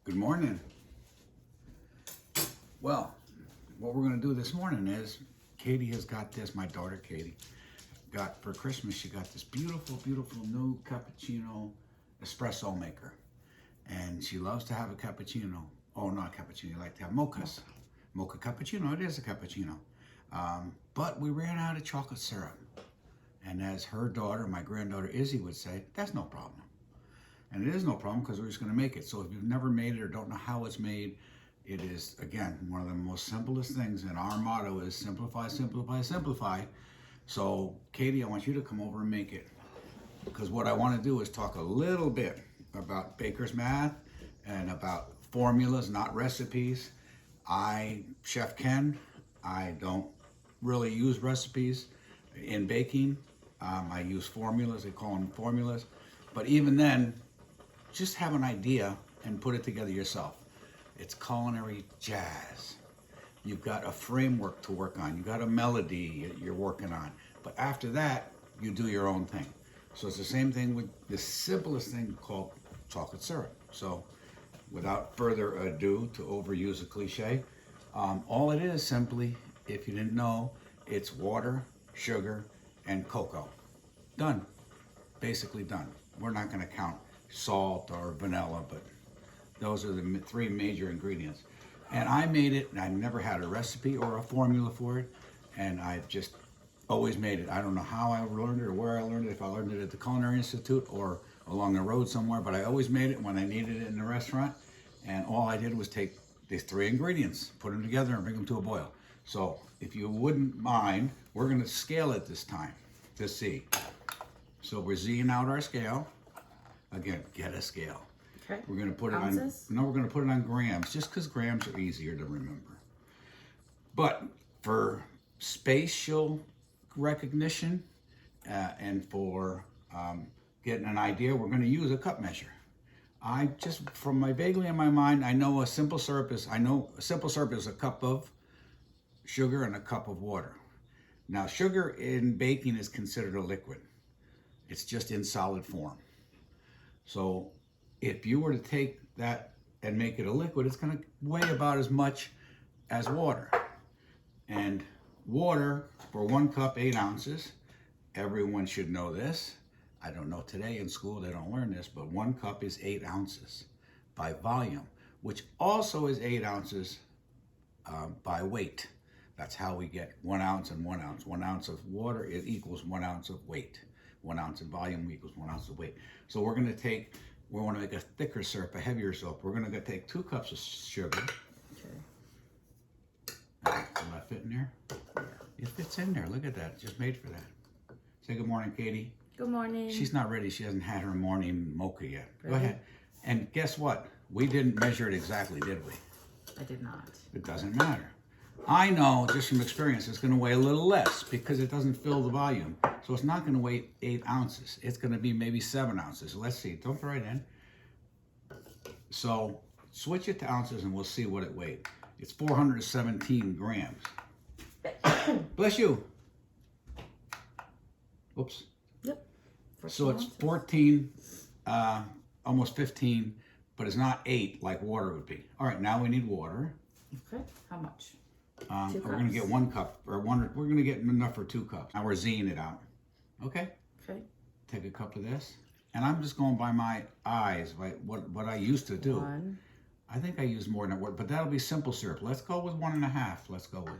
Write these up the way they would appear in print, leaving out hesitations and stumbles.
Good morning. Well, what we're going to do this morning is Katie has got this, my daughter Katie, got for Christmas, she got this beautiful, beautiful new cappuccino espresso maker. And she loves to have a cappuccino. Oh, not cappuccino, you like to have mochas. Mocha cappuccino, it is a cappuccino. But we ran out of chocolate syrup. And as her daughter, my granddaughter Izzy would say, that's no problem. And it is no problem because we're just going to make it. So if you've never made it or don't know how it's made, it is, again, one of the most simplest things. And our motto is simplify, simplify, simplify. So Katie, I want you to come over and make it. Because what I want to do is talk a little bit about baker's math and about formulas, not recipes. Chef Ken, I don't really use recipes in baking. I use formulas, they call them formulas. But even then, just have an idea and put it together yourself. It's culinary jazz. You've got a framework to work on. You've got a melody you're working on. But after that, you do your own thing. So it's the same thing with the simplest thing called chocolate syrup. So without further ado, to overuse a cliche, all it is simply, if you didn't know, it's water, sugar, and cocoa. Done. Basically done. We're not going to count salt or vanilla, but those are the three major ingredients. And I made it, and I never had a recipe or a formula for it, and I've just always made it. I don't know how I learned it or where I learned it, if I learned it at the Culinary Institute or along the road somewhere, but I always made it when I needed it in the restaurant, and all I did was take these three ingredients, put them together, and bring them to a boil. So if you wouldn't mind, we're going to scale it this time to see. So we're Zing out our scale. Again, get a scale. Okay. We're going to put Ounces? it on, no, we're going to put it on grams, just because grams are easier to remember. But for spatial recognition and for getting an idea, we're going to use a cup measure. I just, from my vaguely in my mind, I know a simple syrup is a cup of sugar and a cup of water. Now, sugar in baking is considered a liquid. It's just in solid form. So if you were to take that and make it a liquid, it's going to weigh about as much as water. And water, for 1 cup, 8 ounces. Everyone should know this. I don't know, today in school they don't learn this, but 1 cup is 8 ounces by volume, which also is 8 ounces by weight. That's how we get 1 ounce and 1 ounce. 1 ounce of water, it equals 1 ounce of weight. 1 ounce of volume equals 1 ounce of weight. So we're going to take, we want to make a thicker syrup, a heavier syrup. We're going to take 2 cups of sugar. Okay. Will that fit in there? Yeah. It fits in there. Look at that. It's just made for that. Say good morning, Katie. Good morning. She's not ready. She hasn't had her morning mocha yet. Go Ready? ahead. And guess what? We didn't measure it exactly, did we? I did not. It doesn't matter. I know just from experience it's going to weigh a little less because it doesn't fill the volume. So it's not going to weigh 8 ounces. It's going to be maybe 7 ounces. Let's see. Don't throw it in. So switch it to ounces and we'll see what it weighed. It's 417 grams. Bless you. Oops. Yep. So it's 14 ounces. 14, almost 15, but it's not 8 like water would be. All right, now we need water. Okay. How much? 2 We're going to cups? get 1 cup, or we're going to get enough for 2 cups. Now we're Zing it out. Okay, Okay. take a cup of this. And I'm just going by my eyes, like what I used to do. 1. I think I use more than that, but that'll be simple syrup. Let's go with 1.5. Let's go with.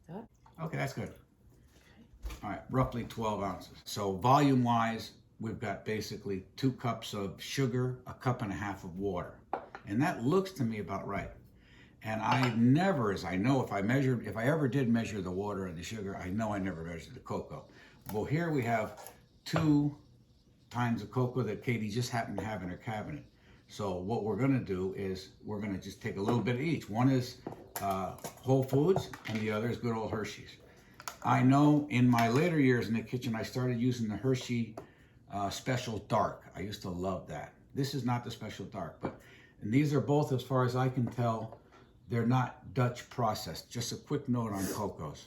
That. Okay, that's good. All right, roughly 12 ounces. So volume-wise, we've got basically 2 cups of sugar, 1.5 cups of water. And that looks to me about right. And I never, as I know, if I ever did measure the water and the sugar, I know I never measured the cocoa. Well, here we have 2 times of cocoa that Katie just happened to have in her cabinet. So what we're gonna do is we're gonna just take a little bit of each. One is Whole Foods and the other is good old Hershey's. I know in my later years in the kitchen, I started using the Hershey Special Dark. I used to love that. This is not the Special Dark, and these are both, as far as I can tell, they're not Dutch processed. Just a quick note on cocos.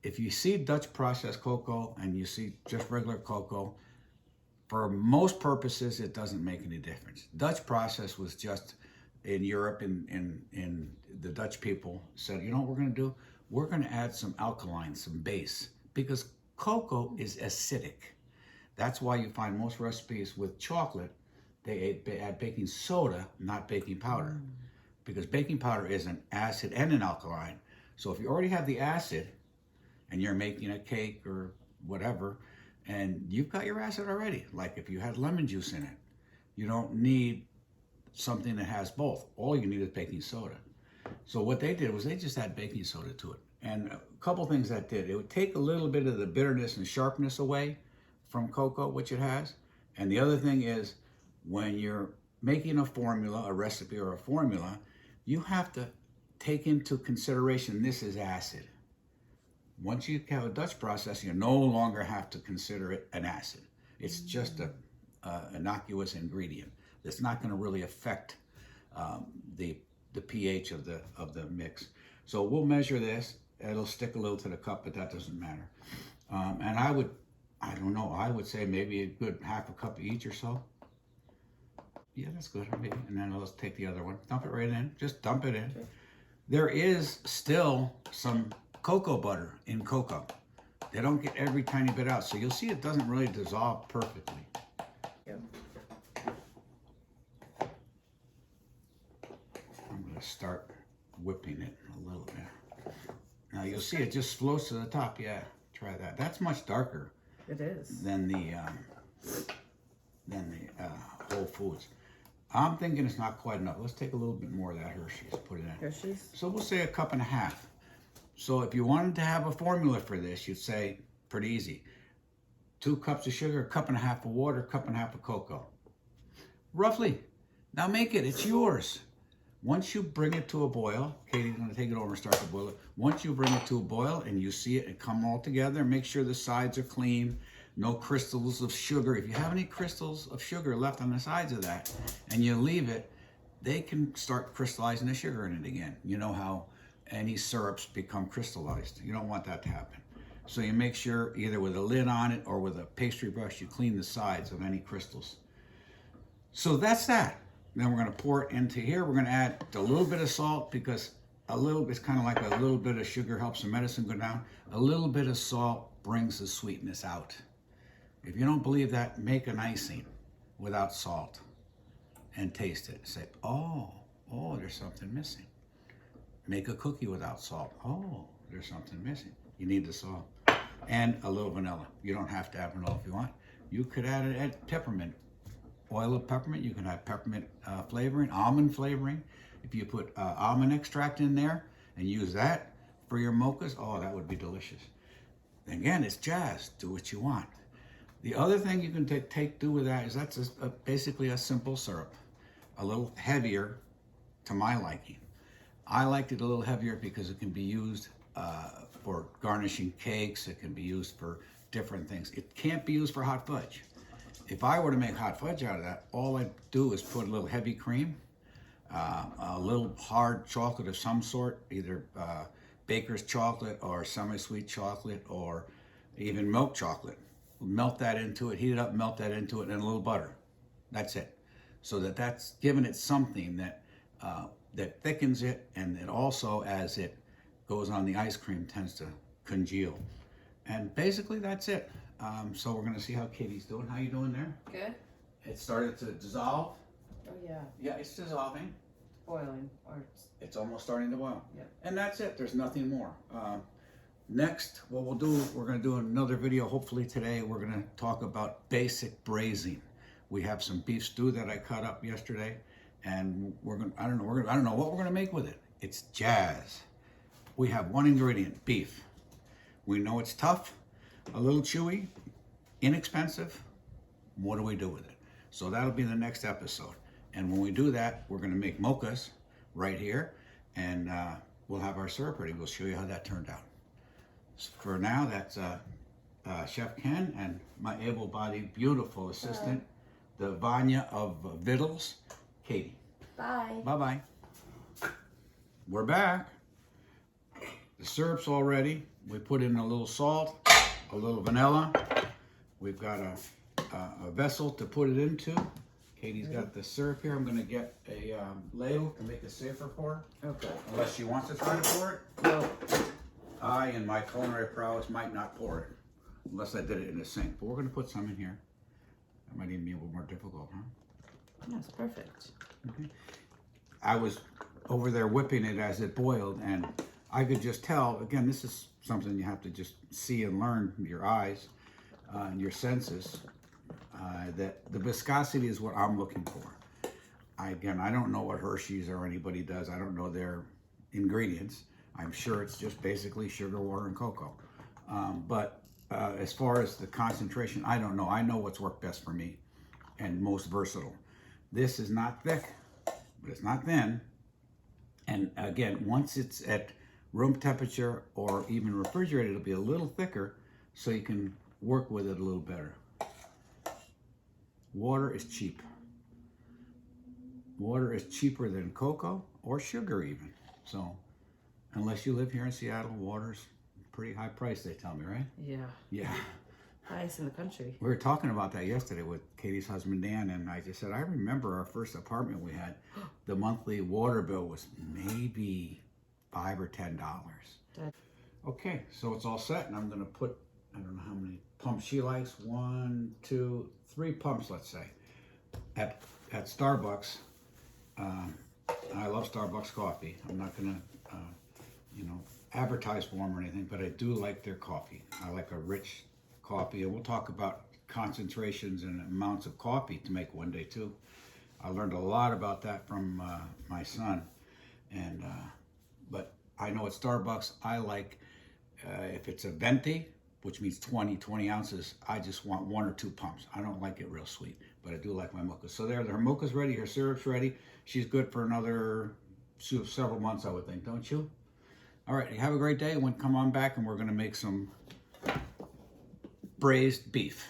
If you see Dutch processed cocoa and you see just regular cocoa, For most purposes, it doesn't make any difference. Dutch process was just in Europe, in the Dutch people said, you know what we're going to do? We're going to add some alkaline, some base, because cocoa is acidic. That's why you find most recipes with chocolate, they add baking soda, not baking powder, because baking powder is an acid and an alkaline. So if you already have the acid and you're making a cake or whatever, and you've got your acid already, like if you had lemon juice in it, you don't need something that has both. All you need is baking soda. So what they did was they just add baking soda to it. And a couple things that did, it would take a little bit of the bitterness and sharpness away from cocoa, which it has. And the other thing is, when you're making a formula, a recipe or a formula, you have to take into consideration this is acid. Once you have a Dutch process, you no longer have to consider it an acid. It's just a innocuous ingredient. It's not going to really affect the pH of the mix. So we'll measure this. It'll stick a little to the cup, but that doesn't matter. And I would say maybe a good half a cup each or so. Yeah, that's good. Maybe. And then let's take the other one. Dump it right in. Just dump it in. Okay. There is still some cocoa butter in cocoa. They don't get every tiny bit out. So you'll see it doesn't really dissolve perfectly. Yep. I'm going to start whipping it a little bit. Now you'll see it just floats to the top. Yeah, try that. That's much darker. It is. Than the Whole Foods. I'm thinking it's not quite enough. Let's take a little bit more of that Hershey's, put it in. Hershey's? So we'll say a cup and a half. So if you wanted to have a formula for this, you'd say, pretty easy, 2 cups of sugar, a cup and a half of water, a cup and a half of cocoa. Roughly. Now make it, it's yours. Once you bring it to a boil, Katie's gonna take it over and start to boil it. Once you bring it to a boil and you see it come all together, make sure the sides are clean, no crystals of sugar. If you have any crystals of sugar left on the sides of that and you leave it, they can start crystallizing the sugar in it again. You know how any syrups become crystallized. You don't want that to happen. So you make sure either with a lid on it or with a pastry brush, you clean the sides of any crystals. So that's that. Then we're gonna pour it into here. We're gonna add a little bit of salt because it's kind of like a little bit of sugar helps the medicine go down. A little bit of salt brings the sweetness out. If you don't believe that, make an icing without salt and taste it. Say, oh, there's something missing. Make a cookie without salt. Oh, there's something missing. You need the salt. And a little vanilla. You don't have to add vanilla if you want. You could add peppermint. Oil of peppermint. You can add peppermint flavoring, almond flavoring. If you put almond extract in there and use that for your mochas, oh, that would be delicious. Again, it's jazz. Do what you want. The other thing you can do with that is that's basically a simple syrup, a little heavier to my liking. I liked it a little heavier because it can be used for garnishing cakes. It can be used for different things. It can't be used for hot fudge. If I were to make hot fudge out of that, all I'd do is put a little heavy cream, a little hard chocolate of some sort, either baker's chocolate or semi-sweet chocolate or even milk chocolate. Melt that into it, heat it up, melt that into it, and a little butter. That's it. So that's giving it something that thickens it, and it also, as it goes on the ice cream, tends to congeal. And basically, that's it. So we're going to see how Katie's doing. How you doing there? Good. It started to dissolve. Oh, yeah. Yeah, it's dissolving. Boiling. It's almost starting to boil. Yep. And that's it. There's nothing more. Next, what we'll do, we're going to do another video. Hopefully today, we're going to talk about basic braising. We have some beef stew that I cut up yesterday, and I don't know what we're going to make with it. It's jazz. We have one ingredient, beef. We know it's tough, a little chewy, inexpensive. What do we do with it? So that'll be the next episode. And when we do that, we're going to make mochas right here, and we'll have our syrup ready. We'll show you how that turned out. So for now, that's Chef Ken and my able-bodied, beautiful assistant, the Vanya of Vittles, Katie. Bye. Bye-bye. We're back. The syrup's all ready. We put in a little salt, a little vanilla. We've got a a vessel to put it into. Katie's got the syrup here. I'm gonna get a ladle to make it safer for her, Okay. unless she wants to try to pour it. No. I, in my culinary prowess, might not pour it, unless I did it in a sink. But we're gonna put some in here. That might even be a little more difficult, huh? That's perfect. Okay. I was over there whipping it as it boiled, and I could just tell, again, this is something you have to just see and learn with your eyes and your senses, that the viscosity is what I'm looking for. I don't know what Hershey's or anybody does. I don't know their ingredients. I'm sure it's just basically sugar, water, and cocoa. But as far as the concentration, I don't know. I know what's worked best for me and most versatile. This is not thick, but it's not thin. And again, once it's at room temperature or even refrigerated, it'll be a little thicker so you can work with it a little better. Water is cheap. Water is cheaper than cocoa or sugar even. So unless you live here in Seattle, water's pretty high price, they tell me, right? Yeah. Yeah. Highest in the country. We were talking about that yesterday with Katie's husband, Dan, and I just said, I remember our first apartment we had, the monthly water bill was maybe $5 or $10. Okay, so it's all set, and I'm gonna put, I don't know how many pumps she likes, 1, 2, 3 pumps, let's say. At Starbucks, I love Starbucks coffee. I'm not gonna, advertise for them or anything, but I do like their coffee. I like a rich coffee, and we'll talk about concentrations and amounts of coffee to make one day too. I learned a lot about that from my son, and but I know at Starbucks I like if it's a venti, which means 20 ounces, I just want 1 or 2 pumps. I don't like it real sweet, but I do like my mocha. So there, her mocha's ready, her syrup's ready. She's good for another several months, I would think, don't you? All right, have a great day, and come on back, and we're gonna make some braised beef.